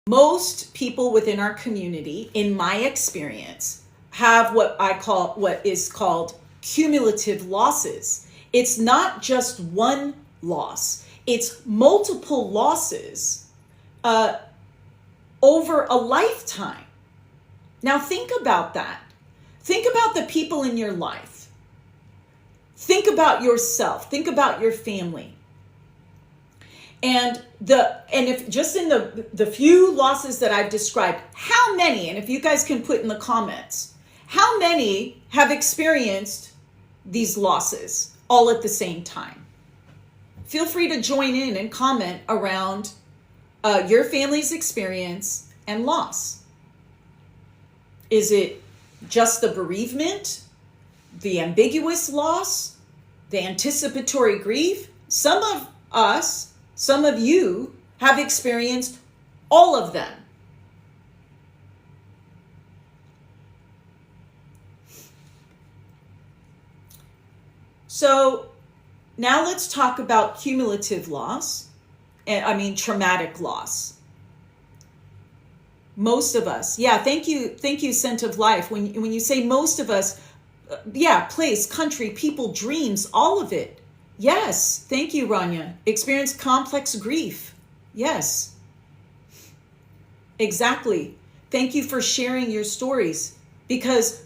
Most people within our community, in my experience, have what is called cumulative losses. It's not just one loss, it's multiple losses over a lifetime. Now think about that. Think about the people in your life. Think about yourself. Think about your family. And if just in the few losses that I've described, how many, and if you guys can put in the comments, how many have experienced these losses all at the same time? Feel free to join in and comment around your family's experience and loss. Is it just the bereavement, the ambiguous loss, the anticipatory grief? Some of you have experienced all of them. So now let's talk about cumulative loss, traumatic loss. Most of us, thank you, Scent of Life. When you say most of us, place, country, people, dreams, all of it. Yes, thank you, Rania. Experience complex grief. Yes, exactly. Thank you for sharing your stories, because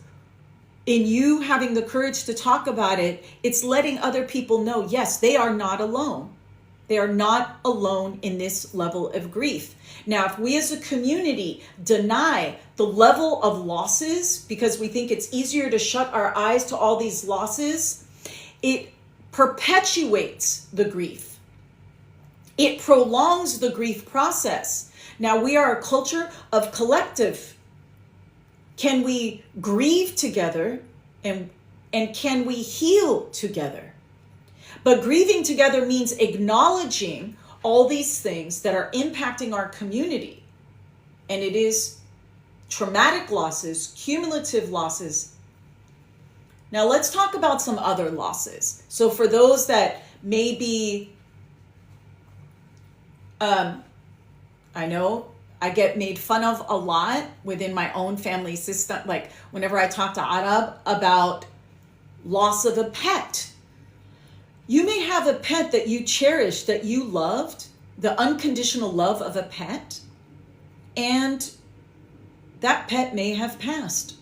in you having the courage to talk about it, it's letting other people know, yes, they are not alone. They are not alone in this level of grief. Now, if we as a community deny the level of losses because we think it's easier to shut our eyes to all these losses, it perpetuates the grief. It prolongs the grief process. Now, we are a culture of collective. Can we grieve together and can we heal together? But grieving together means acknowledging all these things that are impacting our community. And it is traumatic losses, cumulative losses. Now let's talk about some other losses. So for those that may be, I know I get made fun of a lot within my own family system. Like whenever I talk to Arab about loss of a pet. You may have a pet that you cherished, that you loved, the unconditional love of a pet, and that pet may have passed.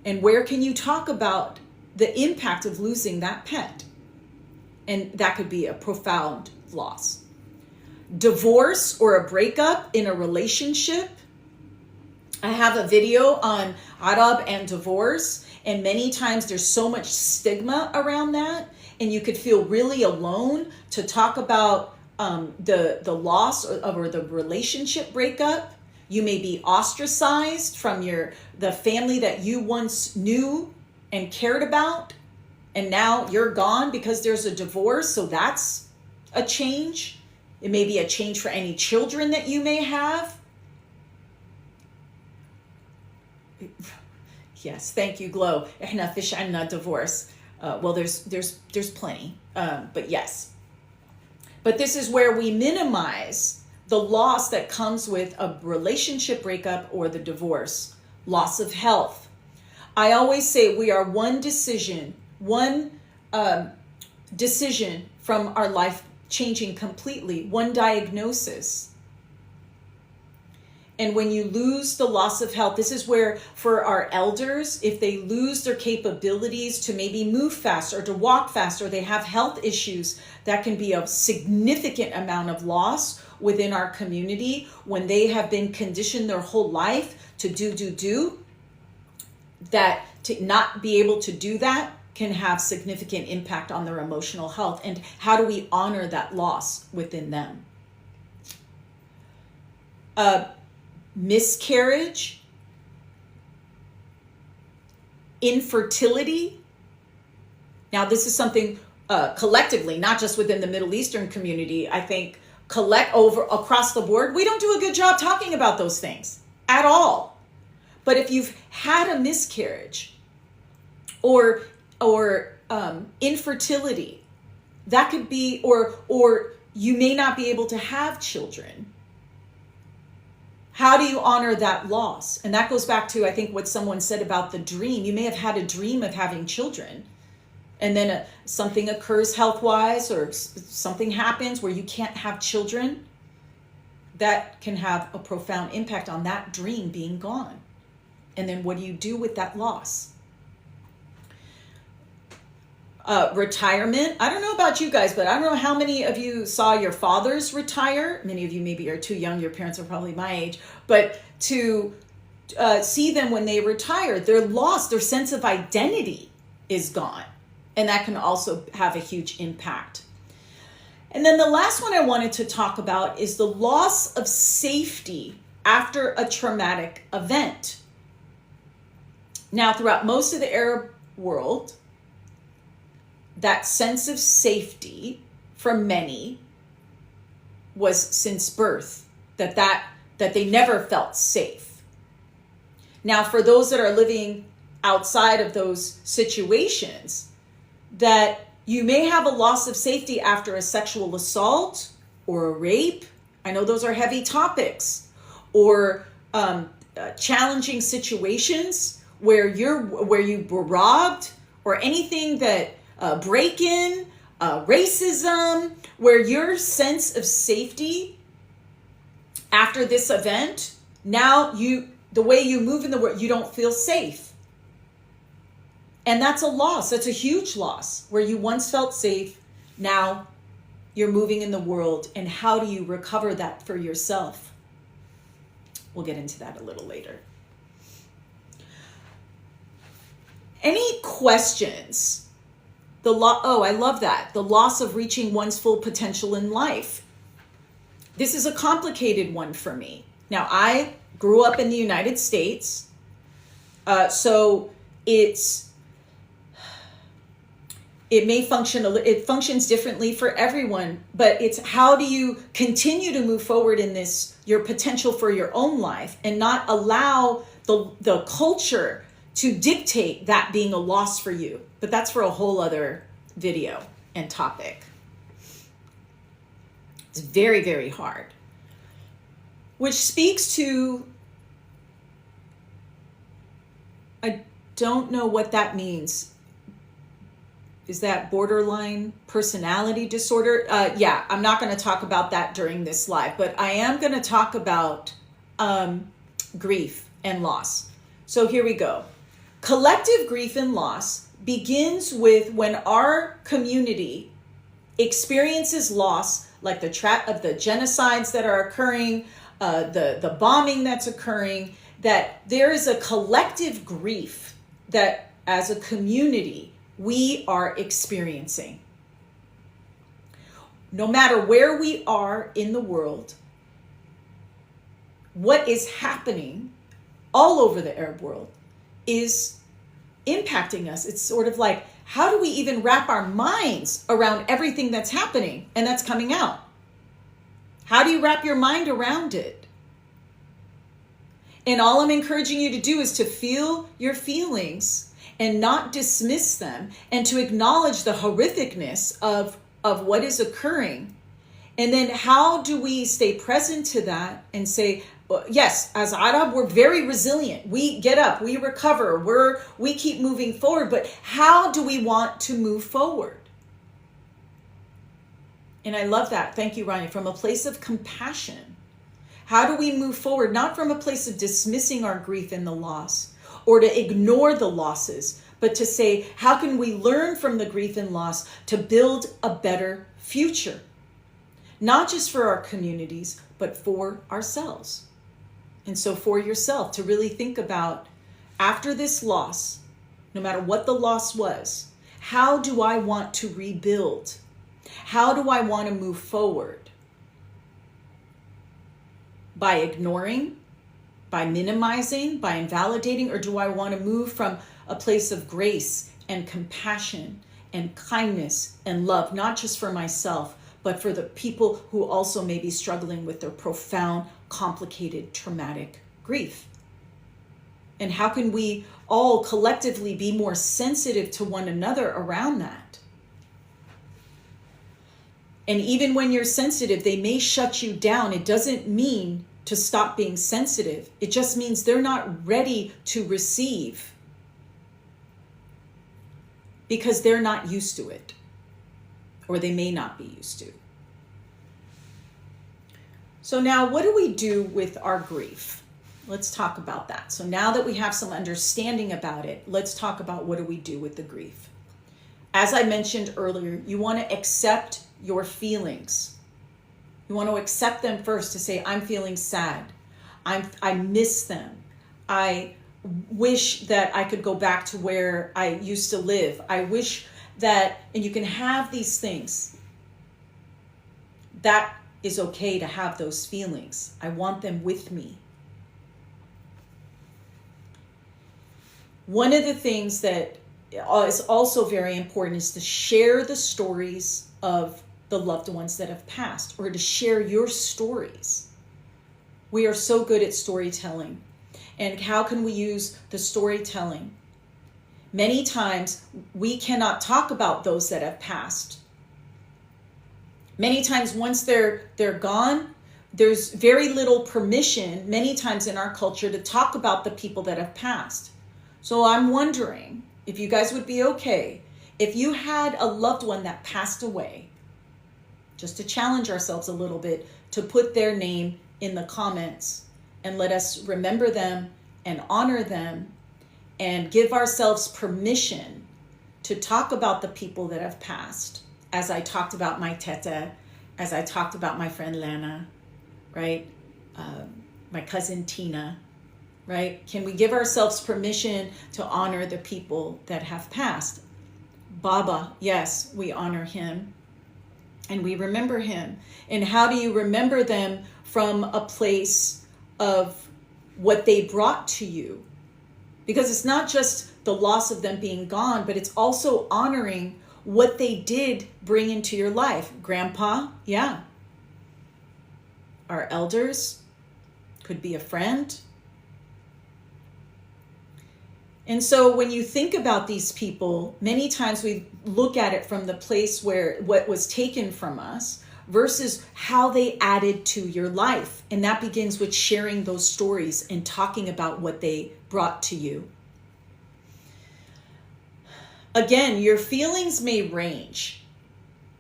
And where can you talk about the impact of losing that pet? And that could be a profound loss. Divorce or a breakup in a relationship. I have a video on Arab and divorce, and many times there's so much stigma around that, and you could feel really alone to talk about the loss or the relationship breakup. You may be ostracized from the family that you once knew and cared about, and now you're gone because there's a divorce. So that's a change. It may be a change for any children that you may have. Yes, thank you, Glow. إحنا فيش عنا divorce. Well, there's plenty, but yes. But this is where we minimize the loss that comes with a relationship breakup or the divorce, loss of health. I always say we are one decision from our life changing completely, one diagnosis. And when you lose the loss of health, this is where for our elders, if they lose their capabilities to maybe move fast or to walk fast, or they have health issues, that can be a significant amount of loss within our community when they have been conditioned their whole life to do, that to not be able to do that can have significant impact on their emotional health. And how do we honor that loss within them? Miscarriage, infertility. Now, this is something collectively, not just within the Middle Eastern community. I think across the board, we don't do a good job talking about those things at all. But if you've had a miscarriage or infertility, that could be, or you may not be able to have children. How do you honor that loss? And that goes back to, I think, what someone said about the dream. You may have had a dream of having children, and then something occurs health-wise, or something happens where you can't have children. That can have a profound impact on that dream being gone. And then what do you do with that loss? Retirement. I don't know about you guys, but I don't know how many of you saw your fathers retire. Many of you maybe are too young. Your parents are probably my age. But to see them when they retire, their loss, their sense of identity is gone. And that can also have a huge impact. And then the last one I wanted to talk about is the loss of safety after a traumatic event. Now, throughout most of the Arab world, that sense of safety for many was since birth, that they never felt safe. Now, for those that are living outside of those situations, that you may have a loss of safety after a sexual assault or a rape. I know those are heavy topics. Or challenging situations where you were robbed, or anything that break-in, racism, where your sense of safety after this event, now the way you move in the world, you don't feel safe. And that's a loss. That's a huge loss. Where you once felt safe, now you're moving in the world. And how do you recover that for yourself? We'll get into that a little later. Any questions? I love that. The loss of reaching one's full potential in life. This is a complicated one for me. Now, I grew up in the United States, so it functions differently for everyone, but it's how do you continue to move forward in this, your potential for your own life, and not allow the culture to dictate that being a loss for you. But that's for a whole other video and topic. It's very, very hard. Which speaks to, I don't know what that means. Is that borderline personality disorder? Yeah, I'm not going to talk about that during this live, but I am going to talk about grief and loss. So here we go. Collective grief and loss begins with when our community experiences loss, like the genocides that are occurring, the bombing that's occurring, that there is a collective grief that as a community we are experiencing. No matter where we are in the world, what is happening all over the Arab world is impacting us. It's sort of like, how do we even wrap our minds around everything that's happening and that's coming out? How do you wrap your mind around it? And all I'm encouraging you to do is to feel your feelings and not dismiss them, and to acknowledge the horrificness of what is occurring. And then how do we stay present to that and say, yes, as Arab, we're very resilient. We get up, we recover, we keep moving forward. But how do we want to move forward? And I love that. Thank you, Rania. From a place of compassion. How do we move forward? Not from a place of dismissing our grief and the loss, or to ignore the losses, but to say, how can we learn from the grief and loss to build a better future? Not just for our communities, but for ourselves. And so for yourself, to really think about, after this loss, no matter what the loss was, how do I want to rebuild? How do I want to move forward? By ignoring, by minimizing, by invalidating, or do I want to move from a place of grace and compassion and kindness and love, not just for myself, but for the people who also may be struggling with their profound, complicated, traumatic grief? And how can we all collectively be more sensitive to one another around that? And even when you're sensitive, they may shut you down. It doesn't mean to stop being sensitive. It just means they're not ready to receive because they're not used to it, or they may not be used to. So now what do we do with our grief? Let's talk about that. So now that we have some understanding about it, let's talk about what do we do with the grief. As I mentioned earlier, you want to accept your feelings. You want to accept them first, to say, I'm feeling sad. I miss them. I wish that I could go back to where I used to live. I wish that, and you can have these things. That is okay to have those feelings. I want them with me. One of the things that is also very important is to share the stories of the loved ones that have passed, or to share your stories. We are so good at storytelling. And how can we use the storytelling? Many times we cannot talk about those that have passed. Many times once they're gone, there's very little permission, many times in our culture, to talk about the people that have passed. So I'm wondering if you guys would be okay if you had a loved one that passed away, just to challenge ourselves a little bit, to put their name in the comments and let us remember them and honor them and give ourselves permission to talk about the people that have passed. As I talked about my teta, as I talked about my friend Lana, right? My cousin Tina, right? Can we give ourselves permission to honor the people that have passed? Baba, yes, we honor him and we remember him. And how do you remember them? From a place of what they brought to you. Because it's not just the loss of them being gone, but it's also honoring what they did bring into your life. Grandpa, yeah. Our elders, could be a friend. And so when you think about these people, many times we look at it from the place where what was taken from us versus how they added to your life. And that begins with sharing those stories and talking about what they brought to you. Again, your feelings may range,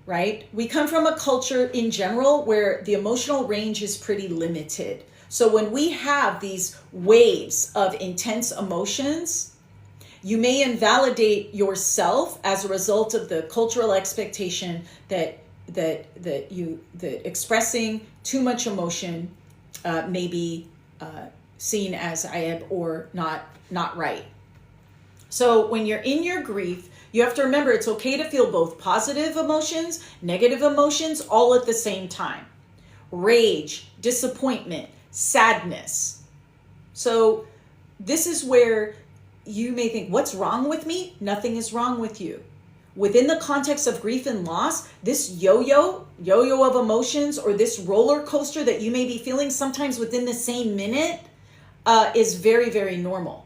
right? We come from a culture in general where the emotional range is pretty limited. So when we have these waves of intense emotions, you may invalidate yourself as a result of the cultural expectation that expressing too much emotion may be seen as ayeb or not right. So when you're in your grief, you have to remember it's okay to feel both positive emotions, negative emotions, all at the same time. Rage, disappointment, sadness. So this is where you may think, what's wrong with me? Nothing is wrong with you. Within the context of grief and loss, this yo-yo of emotions, or this roller coaster that you may be feeling sometimes within the same minute is very, very normal.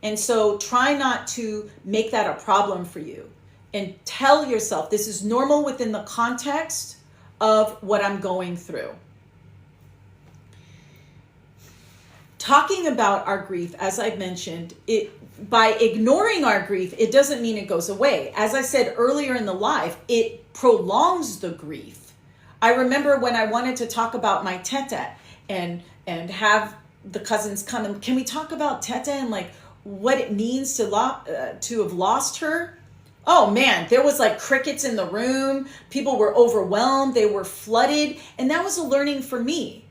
And so try not to make that a problem for you, and tell yourself this is normal within the context of what I'm going through. Talking about our grief, as I've mentioned, by ignoring our grief, it doesn't mean it goes away. As I said earlier in the live, it prolongs the grief. I remember when I wanted to talk about my teta and have the cousins come and, can we talk about teta and like what it means to have lost her? Oh man, there was like crickets in the room. People were overwhelmed. They were flooded. And that was a learning for me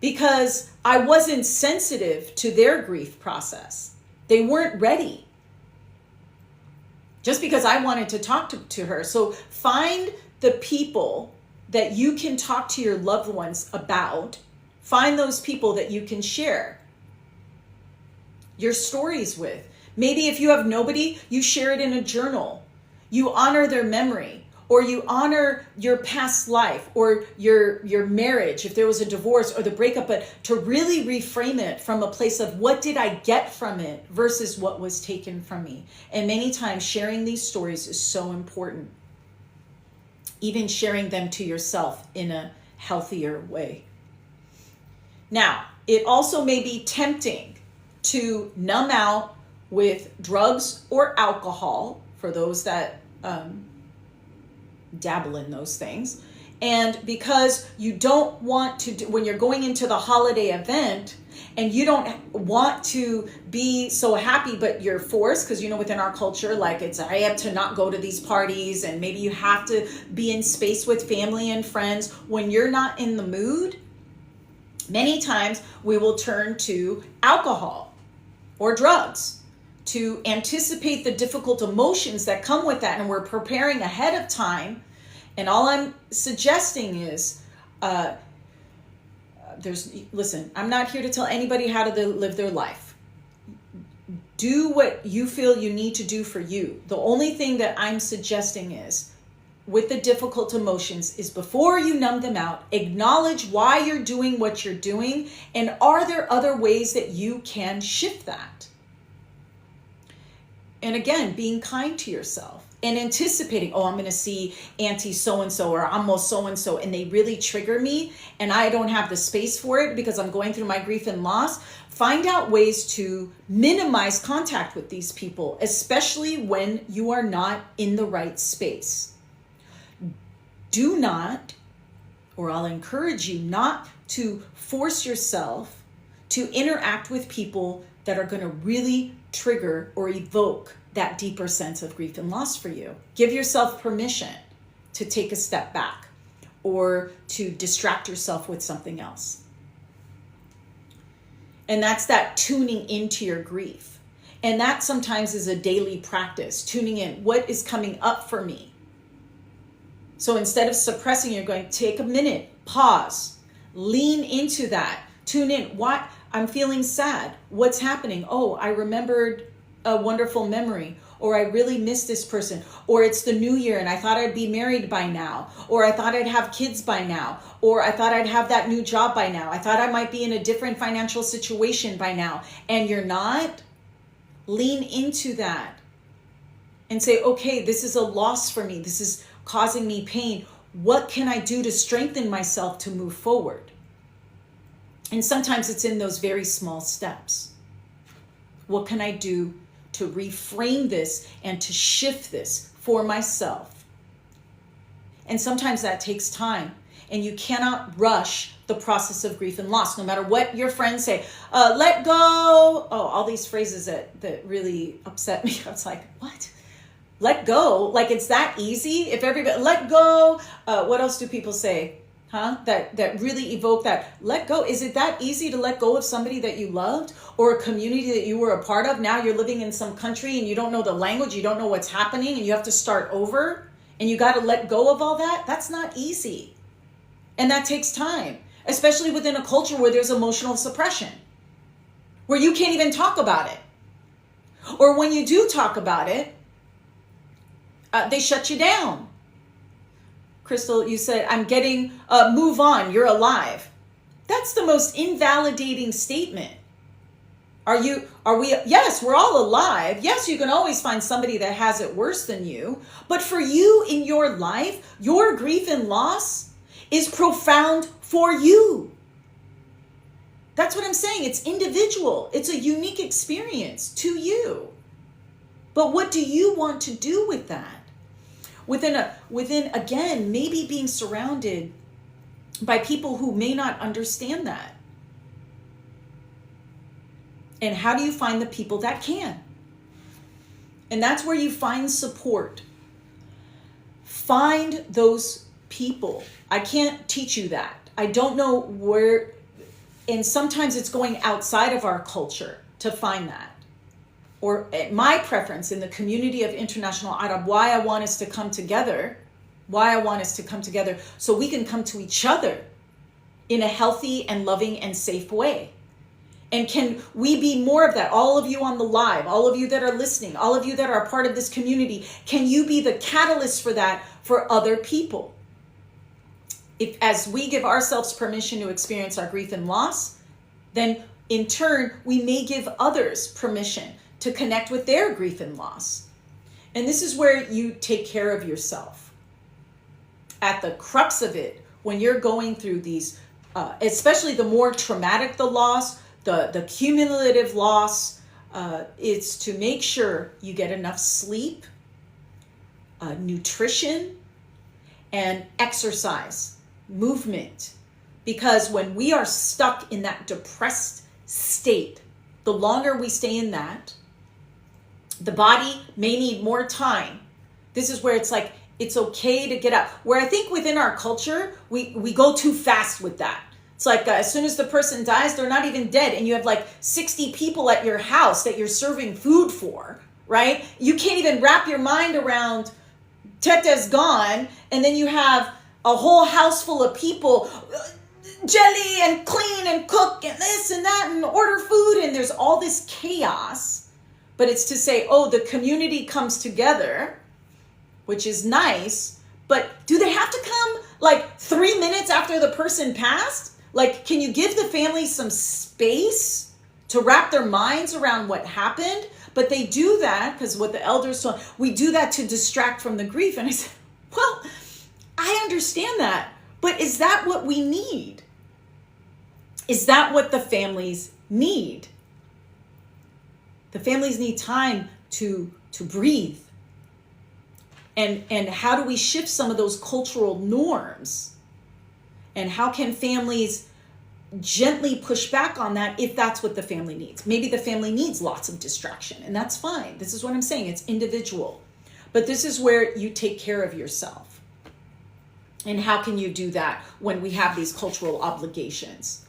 because I wasn't sensitive to their grief process. They weren't ready. Just because I wanted to talk to her. So find the people that you can talk to your loved ones about. Find those people that you can share your stories with. Maybe if you have nobody, you share it in a journal. You honor their memory, or you honor your past life, or your marriage, if there was a divorce or the breakup, but to really reframe it from a place of what did I get from it versus what was taken from me. And many times sharing these stories is so important. Even sharing them to yourself in a healthier way. Now, it also may be tempting to numb out with drugs or alcohol for those that dabble in those things. And because you don't want to do, when you're going into the holiday event and you don't want to be so happy, but you're forced, because within our culture, like I have to not go to these parties, and maybe you have to be in space with family and friends. When you're not in the mood, many times we will turn to alcohol or drugs to anticipate the difficult emotions that come with that. And we're preparing ahead of time. And all I'm suggesting is, listen, I'm not here to tell anybody how to live their life. Do what you feel you need to do for you. The only thing that I'm suggesting is, with the difficult emotions, is before you numb them out, acknowledge why you're doing what you're doing, and are there other ways that you can shift that? And again, being kind to yourself and anticipating, I'm going to see Auntie so-and-so or almost so-and-so, and they really trigger me and I don't have the space for it because I'm going through my grief and loss. Find out ways to minimize contact with these people, especially when you are not in the right space. Do not, or I'll encourage you not to force yourself to interact with people that are going to really trigger or evoke that deeper sense of grief and loss for you. Give yourself permission to take a step back or to distract yourself with something else. And that's that tuning into your grief. And that sometimes is a daily practice, tuning in. What is coming up for me? So instead of suppressing, you're going to take a minute, pause, lean into that, tune in. What? I'm feeling sad. What's happening? Oh, I remembered a wonderful memory, or I really miss this person, or it's the new year and I thought I'd be married by now, or I thought I'd have kids by now, or I thought I'd have that new job by now. I thought I might be in a different financial situation by now, and you're not. Lean into that and say, okay, this is a loss for me. This is causing me pain. What can I do to strengthen myself to move forward? And sometimes it's in those very small steps. What can I do to reframe this and to shift this for myself? And sometimes that takes time, and you cannot rush the process of grief and loss, no matter what your friends say. Let go. Oh, all these phrases that really upset me. I was like, what? Let go? Like it's that easy? If everybody, let go. What else do people say? That really evoke that. Let go. Is it that easy to let go of somebody that you loved, or a community that you were a part of? Now you're living in some country and you don't know the language, you don't know what's happening, and you have to start over, and you got to let go of all that? That's not easy. And that takes time, especially within a culture where there's emotional suppression, where you can't even talk about it. Or when you do talk about it, they shut you down. Crystal, you said, I'm getting, move on, you're alive. That's the most invalidating statement. Yes, we're all alive. Yes, you can always find somebody that has it worse than you. But for you in your life, your grief and loss is profound for you. That's what I'm saying. It's individual. It's a unique experience to you. But what do you want to do with that? Within again, maybe being surrounded by people who may not understand that. And how do you find the people that can? And that's where you find support. Find those people. I can't teach you that. I don't know where, and sometimes it's going outside of our culture to find that. Or my preference in the community of International Arab, why I want us to come together, so we can come to each other in a healthy and loving and safe way. And can we be more of that? All of you on the live, all of you that are listening, all of you that are a part of this community, can you be the catalyst for that for other people? If, as we give ourselves permission to experience our grief and loss, then in turn, we may give others permission to connect with their grief and loss. And this is where you take care of yourself. At the crux of it, when you're going through these especially the more traumatic the loss, the cumulative loss, it's to make sure you get enough sleep, nutrition, and exercise, movement. Because when we are stuck in that depressed state, the longer we stay in that, the body may need more time. This is where it's like, it's okay to get up. Where I think within our culture, we go too fast with that. It's like as soon as the person dies, they're not even dead. And you have like 60 people at your house that you're serving food for, right? You can't even wrap your mind around Tete's gone. And then you have a whole house full of people, jelly and clean and cook and this and that and order food. And there's all this chaos. But it's to say, oh, the community comes together, which is nice, but do they have to come like 3 minutes after the person passed? Like, can you give the family some space to wrap their minds around what happened? But they do that, because what the elders told, we do that to distract from the grief. And I said, well, I understand that, but is that what we need? Is that what the families need? The families need time to breathe. And how do we shift some of those cultural norms? And how can families gently push back on that if that's what the family needs? Maybe the family needs lots of distraction, and that's fine. This is what I'm saying. It's individual. But this is where you take care of yourself. And how can you do that when we have these cultural obligations?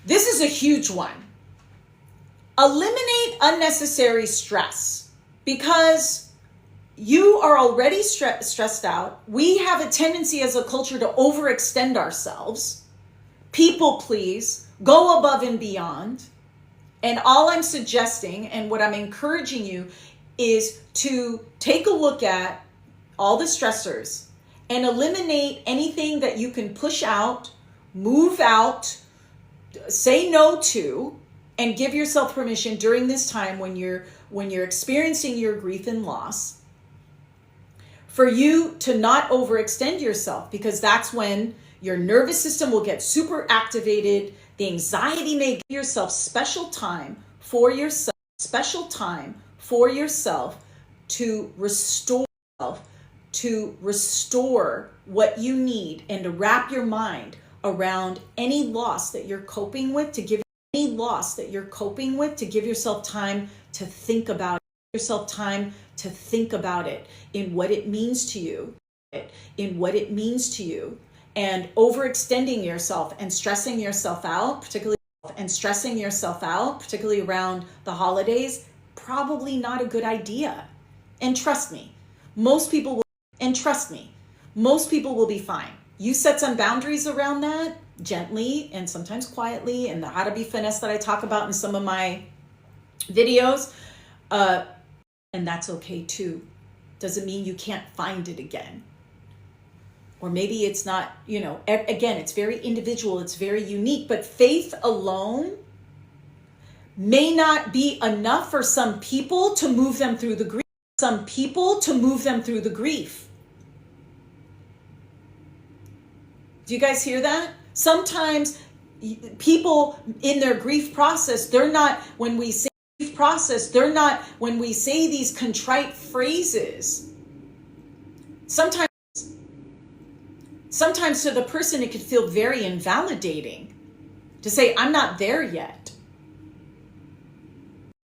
This is a huge one. Eliminate unnecessary stress, because you are already stressed out. We have a tendency as a culture to overextend ourselves, people please, go above and beyond. And all I'm suggesting and what I'm encouraging you is to take a look at all the stressors and eliminate anything that you can push out, move out, say no to, and give yourself permission during this time when you're experiencing your grief and loss, for you to not overextend yourself, because that's when your nervous system will get super activated. The anxiety may give yourself special time for yourself to restore what you need, and to wrap your mind around any loss that you're coping with, to give yourself time to think about it, in what it means to you, and overextending yourself and stressing yourself out, particularly around the holidays, probably not a good idea. And trust me, most people will be fine. You set some boundaries around that, gently and sometimes quietly, and the how to be finesse that I talk about in some of my videos. And that's okay too. Doesn't mean you can't find it again. Or maybe it's not, again, it's very individual, it's very unique, but faith alone may not be enough for some people to move them through the grief. Do you guys hear that? Sometimes people in their grief process, when we say these contrite phrases, sometimes to the person it could feel very invalidating to say, I'm not there yet.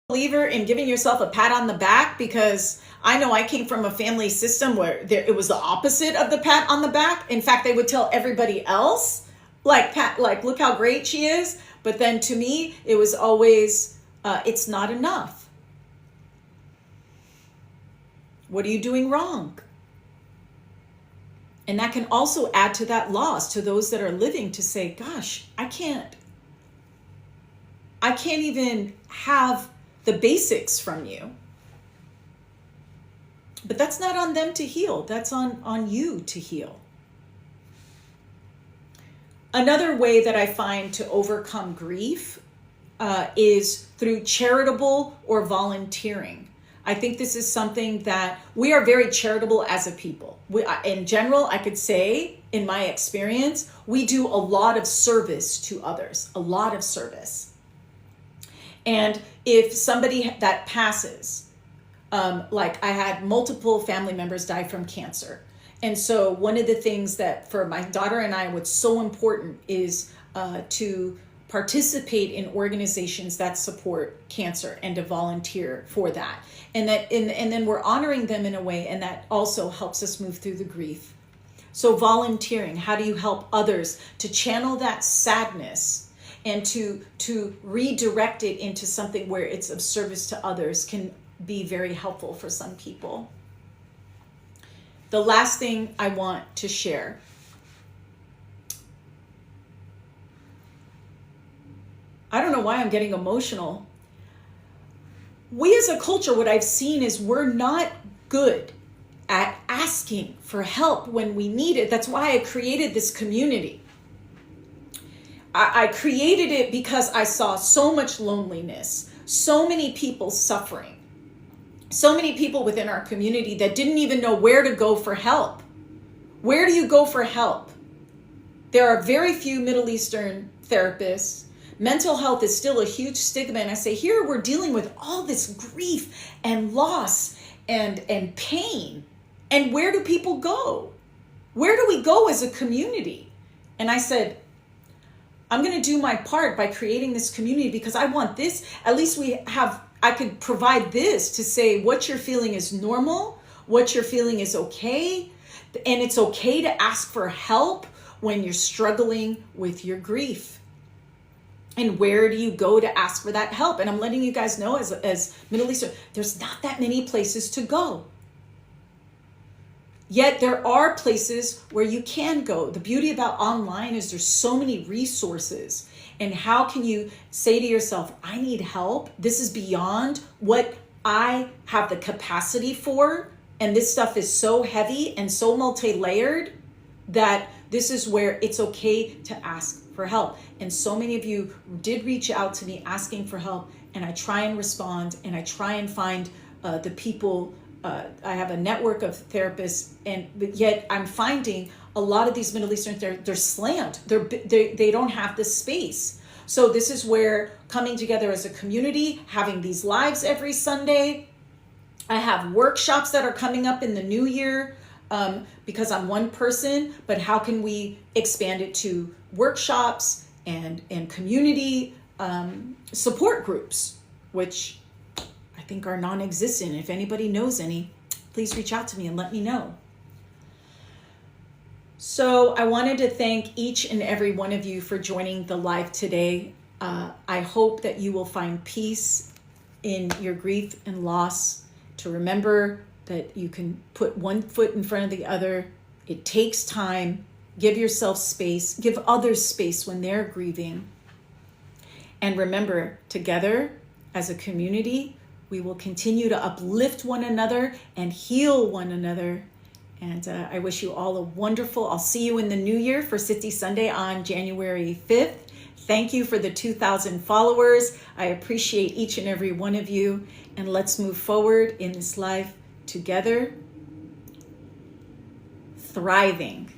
Believer in giving yourself a pat on the back, because I know I came from a family system where it was the opposite of the pat on the back. In fact, they would tell everybody else, look how great she is. But then to me, it was always, it's not enough. What are you doing wrong? And that can also add to that loss, to those that are living, to say, gosh, I can't even have the basics from you. But that's not on them to heal. That's on you to heal. Another way that I find to overcome grief is through charitable or volunteering. I think this is something that we are very charitable as a people. In general, I could say, in my experience, we do a lot of service to others, a lot of service. And if somebody that passes, like I had multiple family members die from cancer. And so one of the things that for my daughter and I, what's so important is to participate in organizations that support cancer and to volunteer for that. And then we're honoring them in a way, and that also helps us move through the grief. So volunteering, how do you help others to channel that sadness and to redirect it into something where it's of service to others can be very helpful for some people. The last thing I want to share. I don't know why I'm getting emotional. We as a culture, what I've seen is we're not good at asking for help when we need it. That's why I created this community. I created it because I saw so much loneliness, so many people suffering, so many people within our community that didn't even know where to go for help. Where do you go for help? There are very few Middle Eastern therapists. Mental health is still a huge stigma. And I say, here we're dealing with all this grief and loss and pain. And where do people go? Where do we go as a community? And I said, I'm going to do my part by creating this community because I want this. At least I could provide this to say what you're feeling is normal, what you're feeling is okay. And it's okay to ask for help when you're struggling with your grief. And where do you go to ask for that help? And I'm letting you guys know as Middle Eastern, there's not that many places to go. Yet there are places where you can go. The beauty about online is there's so many resources. And how can you say to yourself, I need help. This is beyond what I have the capacity for. And this stuff is so heavy and so multi-layered that this is where it's okay to ask for help. And so many of you did reach out to me asking for help. And I try and respond and I try and find the people. I have a network of therapists, but yet I'm finding a lot of these Middle Eastern they're slammed. They don't have the space. So this is where coming together as a community, having these lives every Sunday. I have workshops that are coming up in the new year because I'm one person, but how can we expand it to workshops and community support groups, which I think are non-existent. If anybody knows any, please reach out to me and let me know. So I wanted to thank each and every one of you for joining the live today. I hope that you will find peace in your grief and loss, to remember that you can put one foot in front of the other. It takes time. Give yourself space. Give others space when they're grieving. And remember, together as a community, we will continue to uplift one another and heal one another. And I wish you all a wonderful, I'll see you in the new year for Sitsi Sunday on January 5th. Thank you for the 2,000 followers. I appreciate each and every one of you. And let's move forward in this life together, thriving.